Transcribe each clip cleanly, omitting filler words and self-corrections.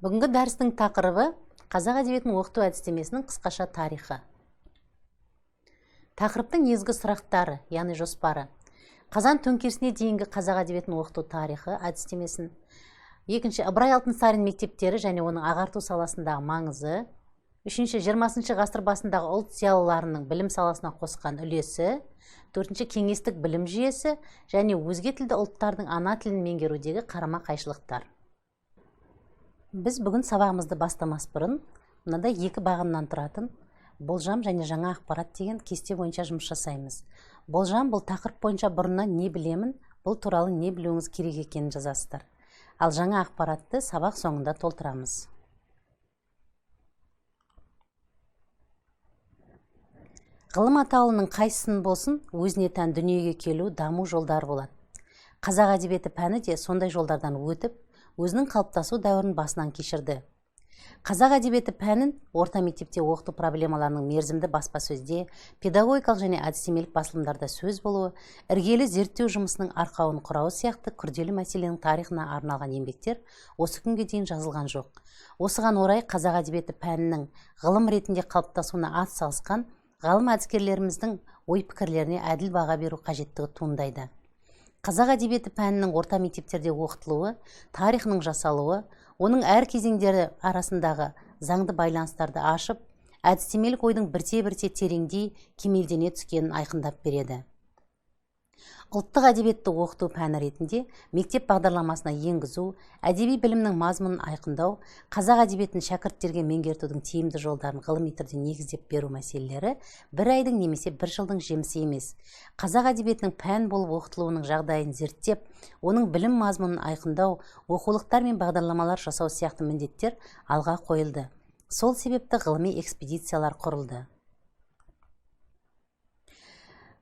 Бүгінгі дәрістің тақырыбы қазақ әдебиетінің оқыту әдістемесінің қысқаша тарихы. Тақырыптың негізгі сұрақтары, яғни жоспары. Қазан төңкерісіне дейінгі қазақ әдебиетінің оқыту тарихы әдістемесін. Екінші, Ыбырай Алтынсарин мектептері және оның ағарту саласындағы маңызы. Үшінші, 20 ғасыр басындағы ұлт зиялыларының білім саласына қосқан үлесі. Төртінші, кеңестік білім жүйесі және өзге тілді ұлттардың ана тілін меңгерудегі қарама-қайшылықтар. Біз бүгін сабағымызды бастамас бұрын мынандай екі бағаннан тұратын болжам және жаңа ақпарат деген кесте бойынша жұмыс жасаймыз. Болжам бұл тақырып бойынша бұрыннан не білемін, бұл туралы не білуіңіз керек екенін жазасыздар. Ал жаңа ақпаратты сабақ соңында толтырамыз. Ғылым атаулының қайсысын болсын, өзіне тән дүниеге келу, даму жолдары болады. Қазақ әдебиеті пәні де сондай жолдардан өтіп, өзінің қалыптасу дәуірін басынан кешірді. Қазақ әдебиеті пәнін орта мектепте оқыту проблемаларының мерзімді баспасөзде, педагогикалық және әдістемелік басылымдарда сөз болуы, іргелі зерттеу жұмысының арқауын құрауы сияқты күрделі мәселенің тарихына арналған еңбектер осы күнге дейін жазылған жоқ. Осыған орай қазақ әдебиеті пәнінің ғылым ретінде қалыптасуына атсалысқан ғалым әдіскерлеріміздің ой-пікірлеріне әділ баға беру қажеттігі туындайды. Қазақ әдебиеті пәнінің орта мектептерде оқытылуы, тарихының жасалуы, оның әр кезеңдері арасындағы заңды байланыстарды ашып, әдістемелік ойдың бірте-бірте тереңдей кемелдене түскенін айқындап береді. Ұлттық әдебиетті оқыту пәні ретінде мектеп бағдарламасына енгізу, әдеби білімнің мазмұнын айқындау, қазақ әдебиетін шәкірттерге меңгертудің тиімді жолдарын ғылыми түрде негіздеп беру мәселелері бір айдың немесе бір жылдың жемісі емес. Қазақ әдебиетінің пән болып оқытылуының жағдайын зерттеп, оның білім мазмұнын айқындау, оқулықтар мен бағдарламалар жасау сияқты міндеттер алға қойылды. Сол себепті ғылыми экспедициялар құрылды.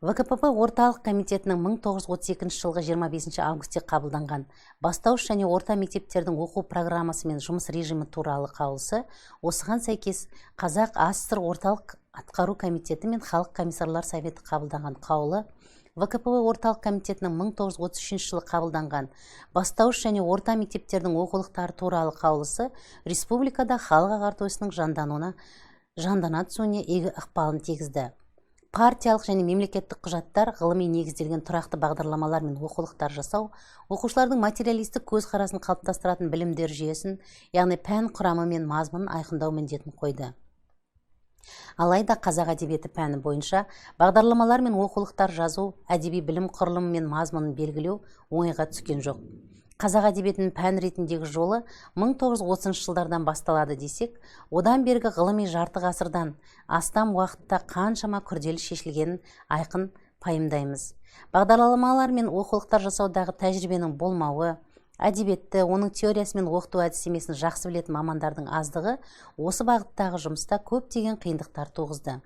ВКПБ орталық комитетінің 1932 жылғы 25 августте қабылданған бастауыш және орта мектептердің оқу программасы мен жұмыс режимі туралы қаулысы, осыған сәйкес Қазақ АССР орталық атқару комитеті мен халық комиссарлар советі қабылданған қаулы, ВКПБ орталық комитетінің 1933 жылы қабылданған бастауыш және орта мектептердің оқулықтары туралы қаулысы республикада халық ағарту ісінің жандана түсуіне игі ықпалын тигізді. Партиялық және мемлекеттік құжаттар, ғылыми негізделген тұрақты бағдарламалар мен оқулықтар жасау, оқушылардың материалистік көзқарасын қалыптастыратын білімдер жүйесін, яғни пән құрамы мен мазмұнын айқындау міндетін қойды. Алайда қазақ әдебиеті пәні бойынша бағдарламалар мен оқулықтар жазу, әдеби білім құрылымы мен мазмұнын белгілеу оңайға түскен жоқ. Қазақ әдебиетінің пән ретіндегі жолы 1930 жылдардан басталады десек, одан бергі ғылыми жарты ғасырдан астам уақытта қаншама күрделі шешілгенін айқын пайымдаймыз. Бағдарламалар мен оқулықтар жасаудағы тәжірибенің болмауы, әдебиетті, оның теориясы мен оқыту әдістемесін жақсы білетін мамандардың аздығы осы бағыттағы жұмыста көптеген қиындықтар туғызды.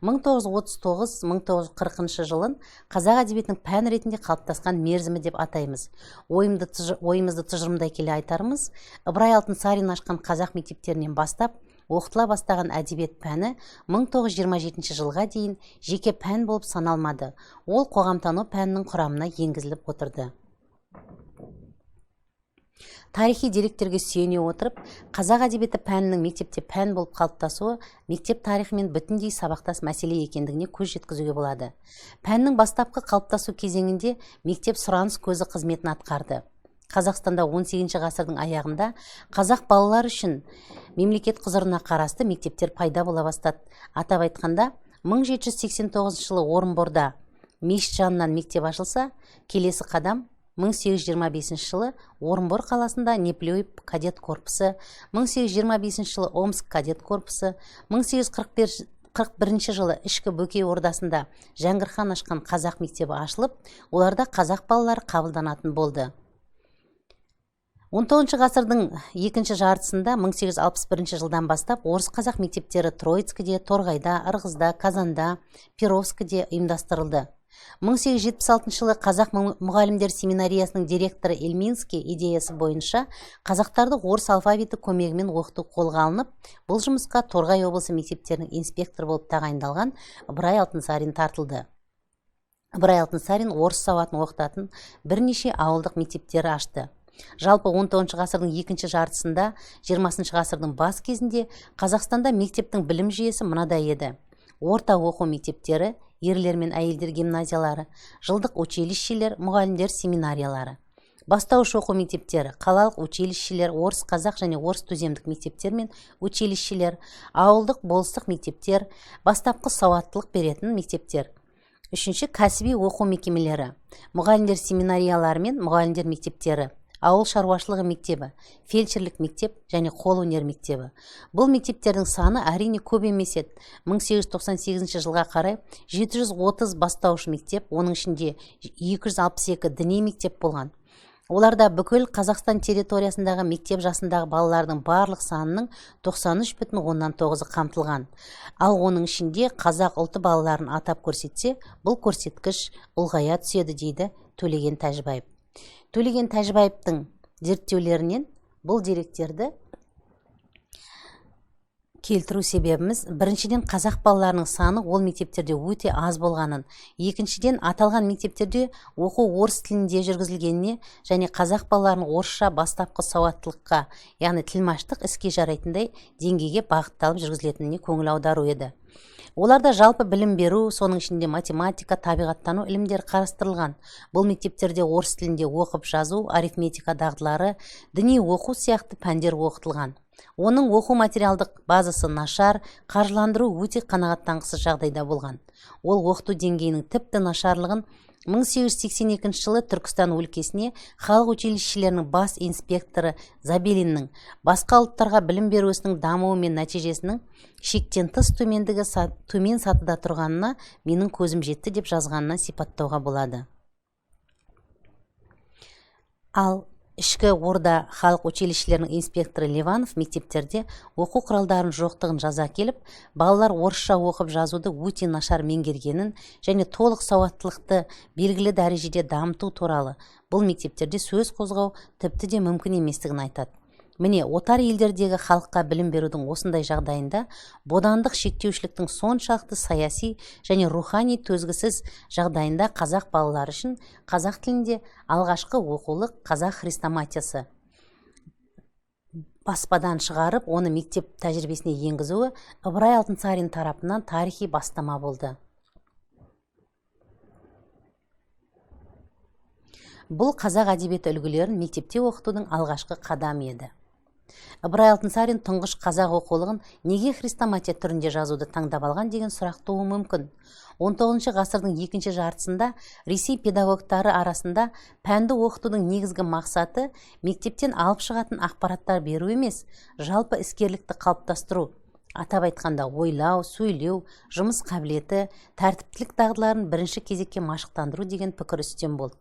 1939-1940 жылын қазақ әдебиетінің пән ретінде қалыптасқан мерзімі деп атаймыз. Ойымызды тұжырымдай келе айтарымыз, Ыбырай Алтынсарин ашқан қазақ мектептерінен бастап, оқытыла бастаған әдебиет пәні 1927 жылға дейін жеке пән болып саналмады. Ол қоғамтану пәнінің құрамына енгізіліп отырды. Тарихи деректерге сүйене отырып, қазақ әдебиеті пәнінің мектепте пән болып қалыптасуы мектеп тарихымен бүтіндей сабақтас мәселе екендігіне көз жеткізуге болады. Пәннің бастапқы қалыптасу кезеңінде мектеп сұраныс көзі қызметін атқарды. Қазақстанда 18 ғасырдың аяғында қазақ балалар үшін мемлекет құзырына қарасты мектептер пайда бола бастады. Атап айтқанда, 1789 жылы Орынборда мешіт жанынан мектеп ашылса, келесі қадам 1825 жылы Орынбор қаласында Неплюев кадет корпусы, 1825 жылы Омск кадет корпусы, 1841 жылы ішкі Бөкей ордасында Жәңгір хан ашқан қазақ мектебі ашылып, оларда қазақ балалары қабылданатын болды. 19 ғасырдың екінші жартысында 1861 жылдан бастап орыс қазақ мектептері Троицкіде, Торғайда, Ырғызда, Казанда, Перовскіде ұйымдастырылды. 1876 жылы қазақ мұғалімдер семинариясының директоры Эльминский идеясы бойынша қазақтарды орыс алфавиті көмегімен оқыту қолға алынып, бұл жұмысқа Торғай облысы мектептерінің инспектор болып тағайындалған Ыбырай Алтынсарин тартылды. Ыбырай Алтынсарин орыс сауатын оқытатын бірнеше ауылдық мектептері ашты. Жалпы 19 ғасырдың екінші жартысында, 20 ғасырдың бас кезінде Қазақстанда мектептің білім жүйесі мынадай еді. Орта оқу мектептері, ерлер мен әйелдер гимназиялары, жылдық училищелер, мұғалімдер семинариялары. Бастауыш оқу мектептері, қалалық училищелер, орыс қазақ және орыс түземдік мектептер мен училищелер, ауылдық болыстық мектептер, бастапқы сауаттылық беретін мектептер. Үшінші, кәсіби оқу мекемелері, мұғалімдер семинариялары мен мұғалімдер мектептері, ауыл шаруашылығы мектебі, фельдшерлік мектеп және қолөнер мектебі. Бұл мектептердің саны әрине көп емес еді. 1898 жылға қарай 730 бастауыш мектеп, оның ішінде 262 діни мектеп болған. Оларда бүкіл Қазақстан территориясындағы мектеп жасындағы балалардың барлық санының 93,9% қамтылған. Ал оның ішінде қазақ ұлты балаларын атап көрсетсе, бұл көрсеткіш ұлғая түседі дейді Төлеген Тәжібаев. Төлеген Тәжібаевтың зерттеулерінен бұл деректерді келтіру себебіміз, біріншіден қазақ балаларының саны ол мектептерде өте аз болғанын, екіншіден аталған мектептерде оқу орыс тілінде жүргізілгеніне және қазақ балаларының орысша бастапқы сауаттылыққа, яғни тілмаштық іске жарайтындай деңгейге бағытталып жүргізілетініне көңіл аудару еді. Оларда жалпы білім беру, соның ішінде математика, табиғаттану ілімдері қарастырылған. Бұл мектептерде орыс тілінде оқып жазу, арифметика дағдылары, діни оқу сияқты пәндер оқытылған. Оның оқу материалдық базасы нашар, қаржыландыру өте қанағаттанғысыз жағдайда болған. Ол оқыту деңгейінің тіпті нашарлығын 1882 жылы Түркістан өлкесіне халық училищелерінің бас инспекторы Забелиннің басқа ұлттарға білім беру ісінің дамуы мен нәтижесінің шектен тыс төмен сатыда тұрғанына менің көзім жетті деп жазғанына сипаттауға болады. Ал ішкі орда халық училищелерінің инспекторы Ливанов мектептерде оқу құралдарын жоқтығын жаза келіп, балалар орысша оқып жазуды өте нашар меңгергенін және толық сауаттылықты белгілі дәрежеде дамыту туралы бұл мектептерде сөз қозғау тіпті де мүмкін еместігін айтады. Міне, отар елдердегі халыққа білім берудің осындай жағдайында бодандық шектеушіліктің соншалықты саяси және рухани төзгісіз жағдайында қазақ балалары үшін қазақ тілінде алғашқы оқулық қазақ хрестоматиясы баспадан шығарып, оны мектеп тәжірибесіне енгізуі Ыбырай Алтынсарин тарапынан тарихи бастама болды. Бұл қазақ әдебиеті үлгілерін мектепте оқытудың алғашқы қадамы еді. Ыбырай Алтынсарин тұңғыш қазақ оқулығын неге хрестоматия түрінде жазуды таңдап алған деген сұрақ тууы мүмкін. 19 ғасырдың екінші жартысында Ресей педагогтары арасында пәнді оқытудың негізгі мақсаты мектептен алып шығатын ақпараттар беру емес, жалпы іскерлікті қалыптастыру. Атап айтқанда ойлау, сөйлеу, жұмыс қабілеті, тәртіптілік дағдыларын бірінші кезекке машықтандыру деген пікір үстем болды.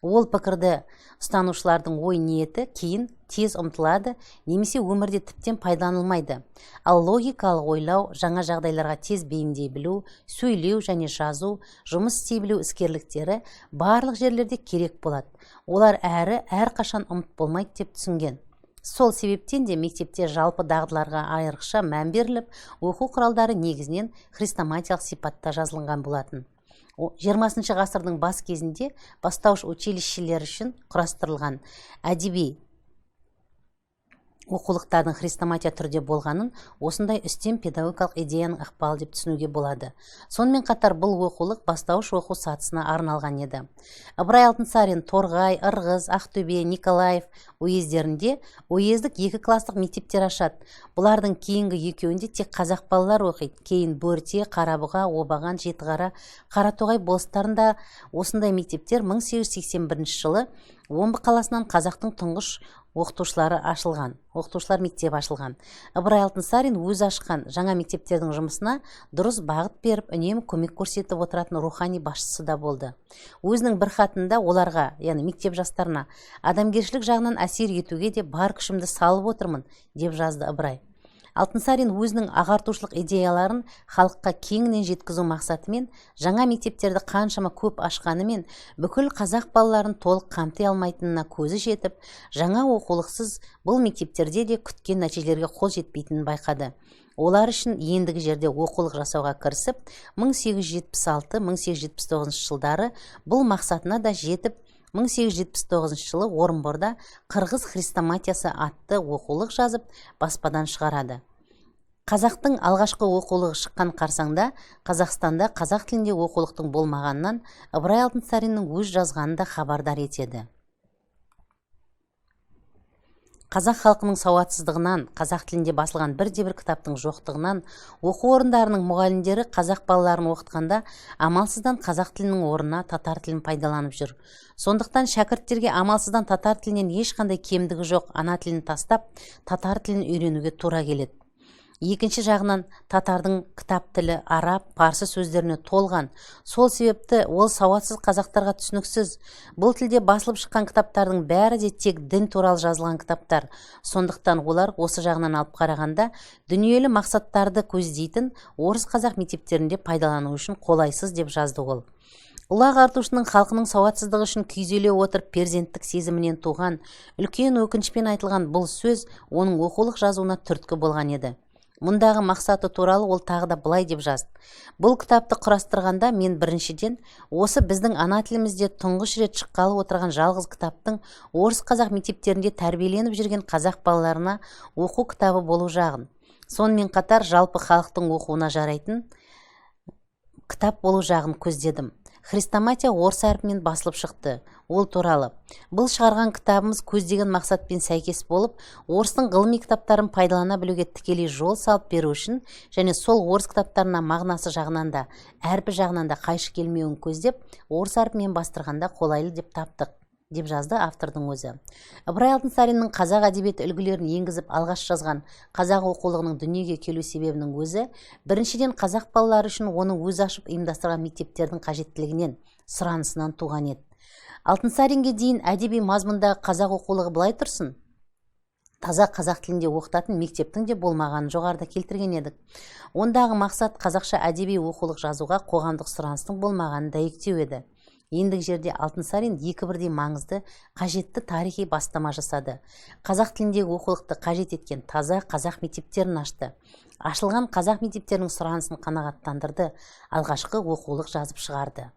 Ол пікірді ұстанушылардың ой ниеті кейін тез ұмтылады, немесе өмірде тіптен пайдаланылмайды. Ал логикалық ойлау, жаңа жағдайларға тез бейімдей білу, сөйлеу және жазу, жұмыс істей білу іскерліктері барлық жерлерде керек болады. Олар әрқашан ұмыт болмайды деп түсінген. Сол себептен де мектепте жалпы дағдыларға айрықша мән беріліп, оқу құралдары негізінен хрестоматиялық сипатта жазылған болатын. 20 ғасырдың бас кезінде бастауыш училищелер үшін құрастырылған әдеби оқулықтардың хрестоматия түрде болғанын осындай үстем педагогикалық идеяның ықпалы деп түсінуге болады. Сонымен қатар бұл оқулық бастауыш оқу сатысына арналған еді. Ыбырай Алтынсарин Торғай, Ырғыз, Ақтөбе, Николаев уездерінде уездік 2 класстық мектептер ашады. Бұлардың кейінгі екеуінде тек қазақ балалар оқиды. Кейін Бөрте, Қарабұға, Обаған, Жетіғара, Қаратоғай болыстарында осындай мектептер 1881 жылы Омбы қаласынан қазақтың тұңғыш оқытушылар мектебі ашылған. Ыбырай Алтынсарин өзі ашқан жаңа мектептердің жұмысына дұрыс бағыт беріп, үнемі көмек көрсетіп отыратын рухани басшысы да болды. Өзінің бір хатында оларға, яғни мектеп жастарына, адамгершілік жағынан әсер етуге де бар күшімді салып отырмын деп жазды Ыбырай. Алтынсарин өзінің ағартушылық идеяларын халыққа кеңінен жеткізу мақсатымен жаңа мектептерді қаншама көп ашқанымен бүкіл қазақ балаларын толық қамти алмайтынына көзі жетіп, жаңа оқулықсыз бұл мектептерде де күткен нәтижелерге қол жетпейтінін байқады. Олар үшін ендігі жерде оқулық жасауға кірісіп, 1876-1879 жылдары бұл мақсатына да жетіп, 1879 жылы Орынборда «Қырғыз хрестоматиясы» атты оқулық жазып, баспадан шығарады. Қазақтың алғашқы оқулығы шыққан қарсаңда Қазақстанда қазақ тілінде оқулықтың болмағанынан Ыбырай Алтынсариннің өз жазғанын да хабардар етеді. Қазақ халқының сауатсыздығынан, қазақ тілінде басылған бірде-бір кітаптың жоқтығынан, оқу орындарының мұғалімдері қазақ балаларын оқытқанда амалсыздан қазақ тілінің орнына татар тілін пайдаланып жүр. Сондықтан шәкірттерге амалсыздан татар тілінен ешқандай кемдігі жоқ ана тілін тастап, татар тілін үйренуге тура келеді. Екінші жағынан татардың кітап тілі араб, парсы сөздеріне толған. Сол себепті ол сауатсыз қазақтарға түсініксіз. Бұл тілде басылып шыққан кітаптардың бәрі де тек дін туралы жазылған кітаптар. Сондықтан олар осы жағынан алып қарағанда дүниелі мақсаттарды көздейтін орыс қазақ мектептерінде пайдалану үшін қолайсыз деп жазды ол. Ұлы ағартушының халқының сауатсыздығы үшін күйзеле отырып перзенттік сезімінен туған, үлкен өкінішпен айтылған бұл сөз оның оқулық жазуына түрткі болған еді. Мұндағы мақсаты туралы ол тағы да былай деп жазды. Бұл кітапты құрастырғанда мен біріншіден осы біздің ана тілімізде тұңғыш рет шыққалы отырған жалғыз кітаптың орыс қазақ мектептерінде тәрбиеленіп жүрген қазақ балаларына оқу кітабы болу жағын, сонымен қатар жалпы халықтың оқуына жарайтын кітап болу жағын көздедім. Хрестоматия орыс әрпімен басылып шықты. Ол туралы. Бұл шығарған кітабымыз көздеген мақсатпен сәйкес болып, орыстың ғылыми кітаптарын пайдалана білуге тікелей жол салып беру үшін, және сол орыс кітаптарына мағынасы жағынан да, әрпі жағынан да қайшы келмеуін көздеп, орыс әрпімен бастырғанда қолайлы деп таптық, деп жазды автордың өзі. Ыбырай Алтынсариннің қазақ әдебиеті үлгілерін енгізіп алғаш жазған қазақ оқулығының дүниеге келу себебінің өзі, біріншіден қазақ балалары үшін оның өзі ашып ұйымдастырған мектептердің қажеттілігінен, сұранысынан туған еді. Алтынсаринге дейін әдеби мазмұндағы қазақ оқулығы былай тұрсын, таза қазақ тілінде оқытатын мектептің де болмағанын жоғарыда келтірген едік. Ондағы мақсат қазақша әдеби оқулық жазуға қоғамдық сұраныстың болмағанын дәйектеу еді. Ендігі жерде Алтынсарин екі бірдей маңызды, қажетті тарихи бастама жасады. Қазақ тіліндегі оқулықты қажет еткен таза қазақ мектептерін ашты. Ашылған қазақ мектептерінің сұранысын қанағаттандырды, алғашқы оқулық жазып шығарды.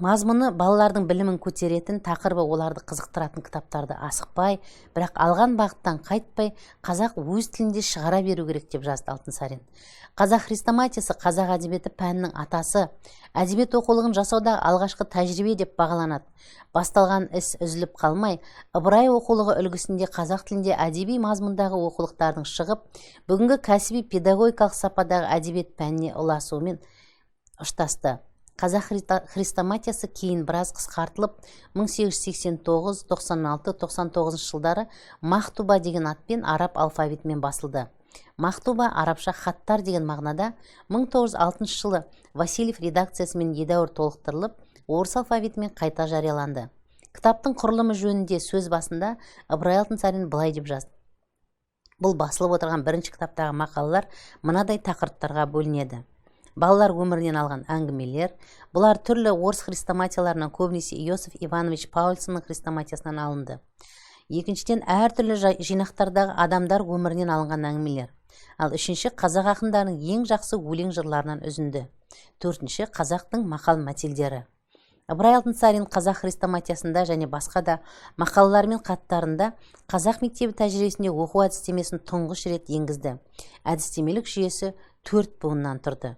Мазмұны балалардың білімін көтеретін, тақырыбы оларды қызықтыратын кітаптарды асықпай, бірақ алған бағыттан қайтпай, қазақ өз тілінде шығара беру керек деп жазды Алтынсарин. Қазақ хрестоматиясы қазақ әдебиеті пәнінің атасы, әдебиет оқулығын жасаудағы алғашқы тәжірибе деп бағаланады. Басталған іс үзіліп қалмай, Ыбырай оқулығы үлгісінде қазақ тілінде әдеби мазмұндағы оқулықтардың шығып, бүгінгі кәсіби педагогикалық сападағы әдебиет пәніне ұласуымен ұштасты. Қазақ хрестоматиясы кейін біраз қысқартылып, 1889, 96, 99 жылдары Мақтуба деген атпен араб алфавитімен басылды. Мақтуба арабша хаттар деген мағынада 1906 жылы Васильев редакциясымен едәуір толықтырылып, орыс алфавитімен қайта жарияланды. Кітаптың құрылымы жөнінде сөз басында Ыбырай Алтынсарин былай деп жазды. Бұл басылып отырған бірінші кітаптағы мақалалар мынадай тақырыптарға бөлінеді. Балалар өмірінен алған әңгімелер, бұлар түрлі орыс хрестоматияларынан, көбінесе Иосиф Иванович Паульсонның хрестоматиясынан алынды. Екіншіден, әртүрлі жинақтардағы адамдар өмірінен алынған әңгімелер. Ал үшінші, қазақ ақындарының ең жақсы өлең жырларынан үзінді. Төртінші, қазақтың мақал мәтелдері. Ыбырай Алтынсарин қазақ хрестоматиясында және басқа да мақалалар мен хаттарында қазақ мектебі тәжірибесінде оқу әдістемесін тұңғыш рет енгізді. Әдістемелік жүйесі 4 буыннан тұрды.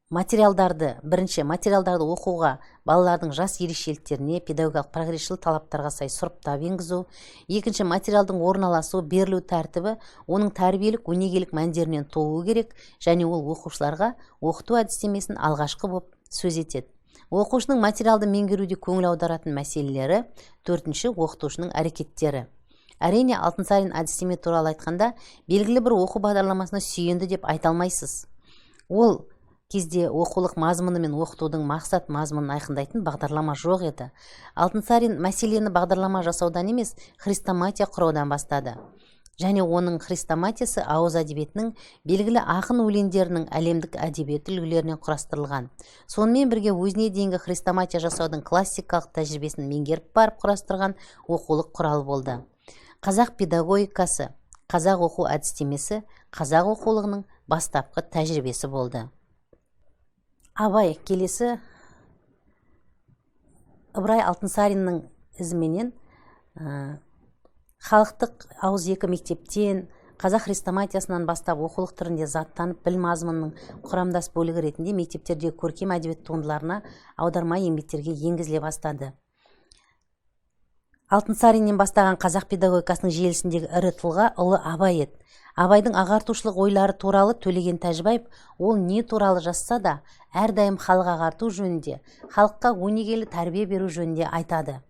Бірінші, материалдарды оқуға балалардың жас ерекшеліктеріне, педагогикалық прогрессшіл талаптарға сай сұрыптап енгізу. Екінші, материалдың орналасу, берілу тәртібі оның тәрбиелік, өнегелік мәндерінен тууы керек, және ол оқушыларға оқыту әдістемесін алғашқы болып сөз етеді. Оқушының материалды меңгеруде көңіл аударатын мәселелері. Төртінші, оқытушының әрекеттері. Әрине, Алтынсарин әдістеме туралы айтқанда, белгілі бір оқу бағдарламасына сүйенді деп айта алмайсыз. Ол кезде оқулық мазмұны мен оқытудың мақсат мазмұнын айқындайтын бағдарлама жоқ еді. Алтынсарин мәселені бағдарлама жасаудан емес, хрестоматия құраудан бастады. Және оның хрестоматиясы ауыз әдебиетінің белгілі ақын өлеңдерінің әлемдік әдебиет үлгілерінен құрастырылған. Сонымен бірге өзіне дейінгі хрестоматия жасаудың классикалық тәжірибесін меңгеріп барып құрастырған оқулық құралы болды. Қазақ педагогикасы, қазақ оқу әдістемесі қазақ оқулығының бастапқы тәжірибесі болды. Абай келесі Ыбырай Алтынсариннің ізіменен халықтық ауыз екі мектептен, қазақ хрестоматиясынан бастап оқулық түрінде заттанып, білім мазмұнының құрамдас бөлігі ретінде мектептердегі көркем әдебиет туындыларына аударма еңбектерге енгізіле бастады. Алтынсариннен бастаған қазақ педагогикасының желісіндегі ірі тұлға ұлы Абай еді. Абайдың ағартушылық ойлары туралы Төлеген Тәжібаев, ол не туралы жазса да, әрдайым халық ағарту жөнінде, халыққа өнегелі тәрбие беру жөнінде айтады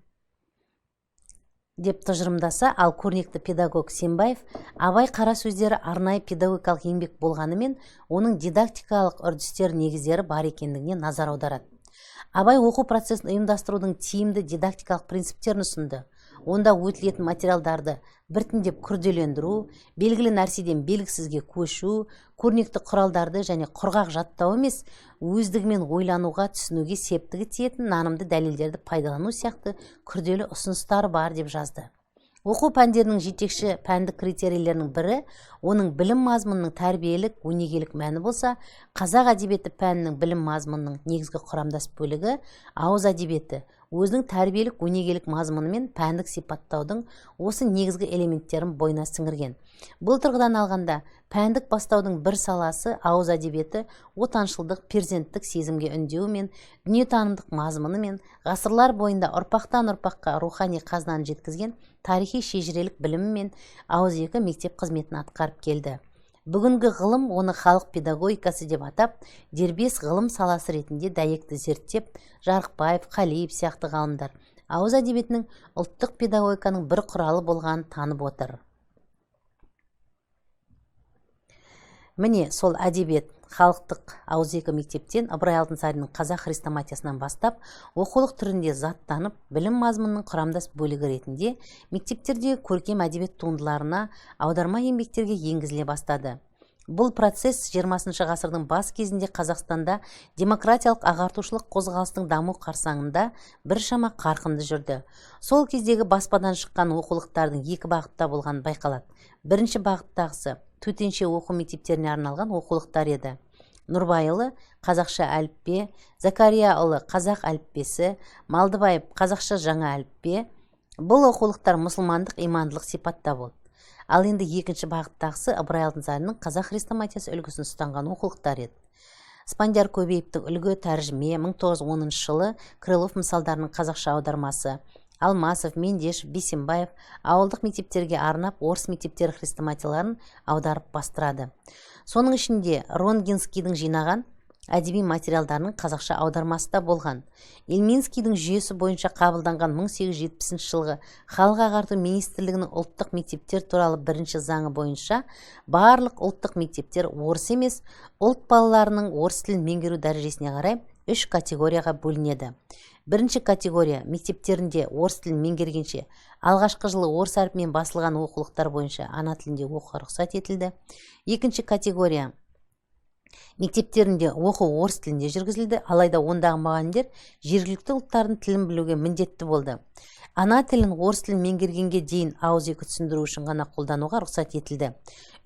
деп тұжырымдаса, ал көрнекті педагог Сембаев, Абай қара сөздері арнайы педагогикалық еңбек болғанымен, оның дидактикалық үрдістер негіздері бар екендігіне назар аударады. Абай оқу процесін ұйымдастырудың тиімді дидактикалық принциптерін ұсынды. Онда өтілетін материалдарды біртіндеп күрделендіру, белгілі нәрседен белгісізге көшу, көрнекті құралдарды және құрғақ жаттау емес, өздігімен ойлануға, түсінуге септігі тиетін нанымды дәлелдерді пайдалану сияқты күрделі ұсыныстары бар деп жазды. Оқу пәндерінің жетекші пәндік критерийлерінің бірі, оның білім мазмұнының тәрбиелік, өнегелік мәні болса, қазақ әдебиеті пәнінің білім мазмұнының негізгі құрамдас бөлігі ауыз әдебиеті, өзінің тәрбиелік, өнегелік мазмұнымен пәндік сипаттаудың осы негізгі элементтерін бойына сіңірген. Бұл тұрғыдан алғанда, пәндік бастаудың бір саласы ауыз әдебиеті отаншылдық, перзенттік сезімге үндеумен, дүниетанымдық мазмұнымен, ғасырлар бойында ұрпақтан ұрпаққа рухани қазынаны жеткізген тарихи шежірелік білімімен ауыз екі мектеп қызметін атқарып келді. Бүгінгі ғылым оны халық педагогикасы деп атап, дербес ғылым саласы ретінде дәйекті зерттеп, Жарықбаев, Қалиев сияқты ғалымдар ауыз әдебиетінің ұлттық педагогиканың бір құралы болғанын танып отыр. Міне сол әдебиет халықтық ауыз екі мектептен Ыбырай Алтынсариннің қазақ хрестоматиясынан бастап, оқулық түрінде заттанып, білім мазмұнының құрамдас бөлігі ретінде мектептердегі көркем әдебиет туындыларына аударма еңбектерге енгізіле бастады. Бұл процесс 20 ғасырдың бас кезінде Қазақстанда демократиялық ағартушылық қозғалыстың даму қарсаңында біршама қарқынды жүрді. Сол кездегі баспадан шыққан оқулықтардың екі бағытта болғаны байқалады. Бірінші бағыттағысы төтенше оқу мектептеріне арналған оқулықтар еді. Нұрбайұлы қазақша әліппе, Закарияұлы қазақ әліппесі, Малдыбаев қазақша жаңа әліппе. Бұл оқулықтар мұсылмандық, имандылық сипатта болды. Ал енді екінші бағыттағысы Ыбырай Алтынсариннің қазақ хрестоматиясы үлгісін ұстанған оқулықтар еді. Спандияр Көбеевтің үлгі тәржіме 1910 жылы Крылов мысалдарының қазақша аудармасы, Алмасов, Мендешев, Бейсенбаев ауылдық мектептерге арнап орыс мектептері хрестоматияларын аударып бастырады. Соның ішінде Ронгинскийдің жинаған әдеби материалдарының қазақша аудармасы да болған. Ильминскийдің жүйесі бойынша қабылданған 1870 жылғы халық ағарту министрлігінің ұлттық мектептер туралы бірінші заңы бойынша барлық ұлттық мектептер орыс емес, ұлт балаларының орыс тілін меңгеру дәрежесіне қарай 3 категорияға бөлінеді. Бірінші категория мектептерінде орыс тілін меңгергенше алғашқы жылы орыс әрпімен басылған оқулықтар бойынша ана тілінде оқуға рұқсат етілді. Екінші категория мектептерінде оқу орыс тілінде жүргізілді, алайда ондағы мұғалімдер жергілікті ұлттардың тілін білуге міндетті болды. Ана тілін орыс тілін меңгергенге дейін ауыз екі түсіндіру үшін ғана қолдануға рұқсат етілді.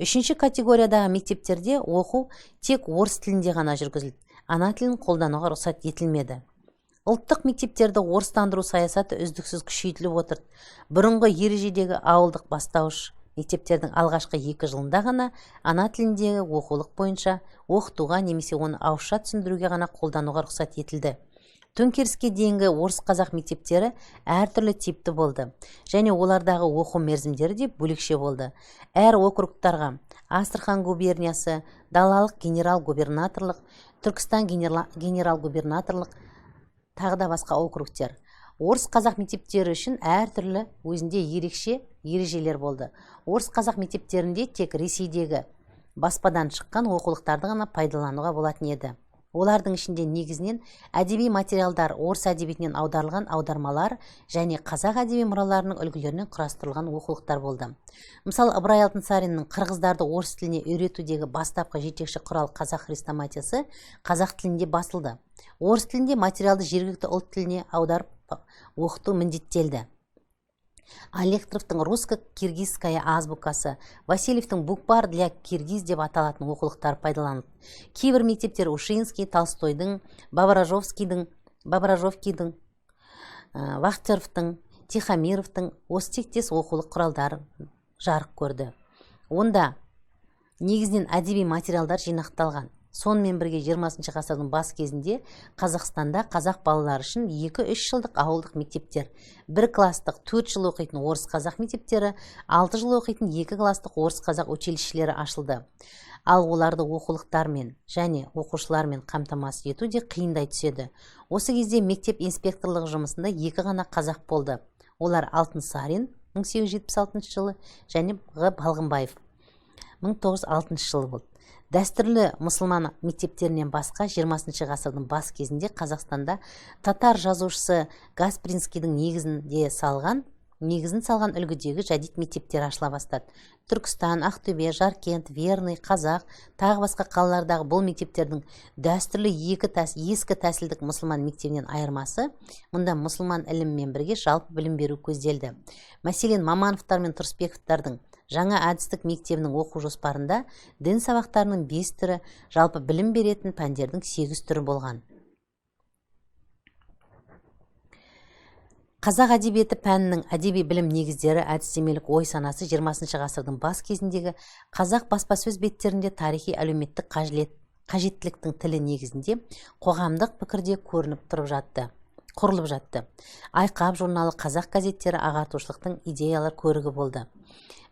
Үшінші категориядағы мектептерде оқу тек орыс тілінде ғана жүргізілді. Ана тілін қолдануға рұқсат етілмеді. Ұлттық мектептерді орыстандыру саясаты үздіксіз күшейтіліп отырды. Бұрынғы ережедегі ауылдық бастауыш мектептердің алғашқы 2 жылында ғана ана тіліндегі оқулық бойынша оқытуға немесе оны ауызша түсіндіруге ғана қолдануға рұқсат етілді. Төңкеріске дейінгі орыс қазақ мектептері әртүрлі типті болды, және олардағы оқу мерзімдері де бөлекше болды. Әр округтарға Астрахан губерниясы, далалық генерал-губернаторлық, Түркістан генерал-губернаторлық, тағы да басқа округтер. Орыс қазақ мектептері үшін әртүрлі өзінде ерекше ережелер болды. Орыс қазақ мектептерінде тек Ресейдегі баспадан шыққан оқулықтарды ғана пайдалануға болатын еді. Олардың ішінде негізінен әдеби материалдар орыс әдебиетінен аударылған аудармалар және қазақ әдеби мұраларының үлгілерінен құрастырылған оқулықтар болды. Мысалы, Ыбырай Алтынсариннің қырғыздарды орыс тіліне үйретудегі бастапқы жетекші құрал қазақ хрестоматиясы қазақ тілінде басылды. Орыс тілінде материалды жергілікті ұлт тіліне аударып оқыту міндеттелді. Алектровтың русско-киргизская азбукасы, Васильевтің буквар для киргиз деп аталатын оқулықтар пайдаланылды. Кейбір мектептер Ушинский, Толстойдың, Бображовкийдің Вахтеровтың, Тихомировтың осы тектес оқулық құралдары жарық көрді. Онда негізінен әдеби материалдар жинақталған. Сонымен бірге 20 ғасырдың бас кезінде Қазақстанда қазақ балалары үшін 2-3 жылдық ауылдық мектептер, 1 класстық 4 жыл оқитын орыс-қазақ мектептері, 6 жыл оқитын 2 класстық орыс-қазақ училищелері ашылды. Ал оларды оқулықтармен және оқушылармен қамтамасыз ету де қиындай түседі. Осы кезде мектеп инспекторлығы жұмысында 2 ғана қазақ болды. Олар Алтынсарин 1876 жылы және Балғынбаев 1906 жылы болды. Дәстүрлі мұсылман мектептерінен басқа 20 ғасырдың бас кезінде Қазақстанда татар жазушысы Гаспринскийдің негізін салған үлгідегі жадид мектептер ашыла бастады. Түркістан, Ақтөбе, Жаркент, Верный, Қазақ, тағы басқа қалалардағы бұл мектептердің дәстүрлі ескі тәсілдік мұсылман мектебінен айырмасы, мұнда мұсылман іліммен бірге жалпы білім беру көзделді. Мәселен, Мамановтар мен Тұрысбековтардың жаңа әдістік мектебінің оқу жоспарында дін сабақтарының 5 түрі, жалпы білім беретін пәндердің 8 түрі болған. Қазақ әдебиеті пәнінің әдеби білім негіздері әдістемелік ой санасы 20 ғасырдың бас кезіндегі қазақ баспасөз беттерінде тарихи әлеуметтік қажеттіліктің тілі негізінде қоғамдық пікірде құрылып жатты. Айқап журналы, қазақ газеттері ағартушылықтың идеялар көрігі болды.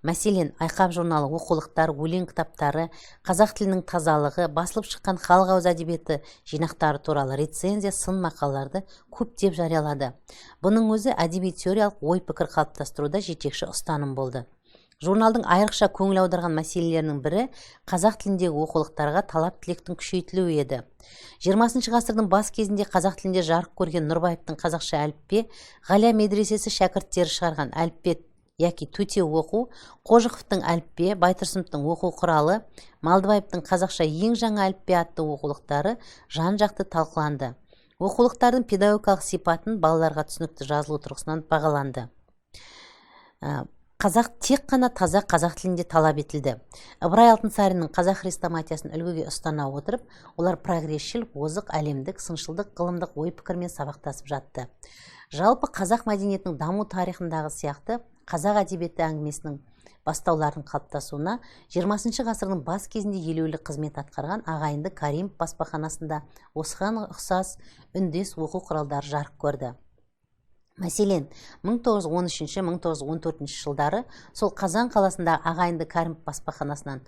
Мәселен, Айқап журналы оқулықтар, өлең кітаптары, қазақ тілінің тазалығы, басылып шыққан халық ауыз әдебиеті жинақтары туралы рецензия, сын мақалаларды көптеп жариялады. Бұның өзі әдеби теориялық ой-пікір қалыптастыруда жетекші ұстаным болды. Журналдың айрықша көңіл аударған мәселелерінің бірі қазақ тіліндегі оқулықтарға талап-тілектің күшейтілуі еді. 20 ғасырдың бас кезінде қазақ тілінде жарық көрген Нұрбаевтың қазақша әліппе, Ғалия медресесі шәкірттері шығарған әліппе яки төте оқу, Қожықовтың әліппе, Байтұрсыновтың оқу құралы, Малдыбаевтың қазақша ең жаңа әліппе атты оқулықтары жан-жақты талқыланды. Оқулықтардың педагогикалық сипатын балаларға түсінікті жазылу тұрғысынан бағаланды. Тек қана таза қазақ тілінде талап етілді. Ыбырай Алтынсариннің қазақ хрестоматиясын үлгіге ұстана отырып, олар прогресшіл, озық, әлемдік, сыншылдық, ғылымдық ой-пікірмен сабақтасып жатты. Жалпы қазақ мәдениетінің даму тарихындағы сияқты қазақ әдебиеті әңгімесінің бастаулардың қалыптасуына 20 ғасырдың бас кезінде елеулі қызмет атқарған ағайынды Каримов баспаханасында осыған ұқсас үндес оқу құралдары жарық көрді. Мәселен, 1913-1914 жылдары сол Қазан қаласындағы ағайынды Каримов баспаханасынан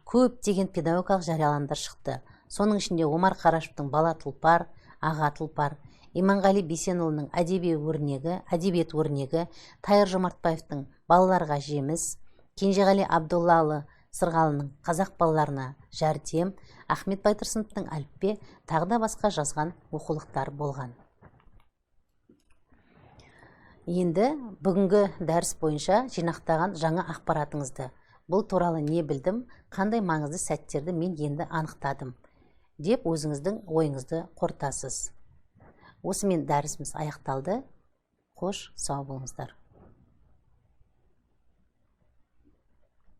көптеген педагогикалық жарияланымдар шықты. Соның ішінде Омар Қарашевтың Бала тұлпар, Аға тұлпар, Иманғали Бейсенұлының әдебиет өрнегі, Тайыр Жомартбаевтың Балаларға жеміс, Кенжеғали Абдоллалы Сырғалының Қазақ балаларына жәрдем, Ахмет Байтұрсыновтың әліппе, тағы да басқа жазған оқулықтар болған. Енді бүгінгі дәріс бойынша жинақтаған жаңа ақпаратыңызды, бұл туралы не білдім, қандай маңызды сәттерді мен енді анықтадым деп өзіңіздің ойыңызды қортасыз. Осымен дәрісіміз аяқталды. Қош, сау болыңыздар.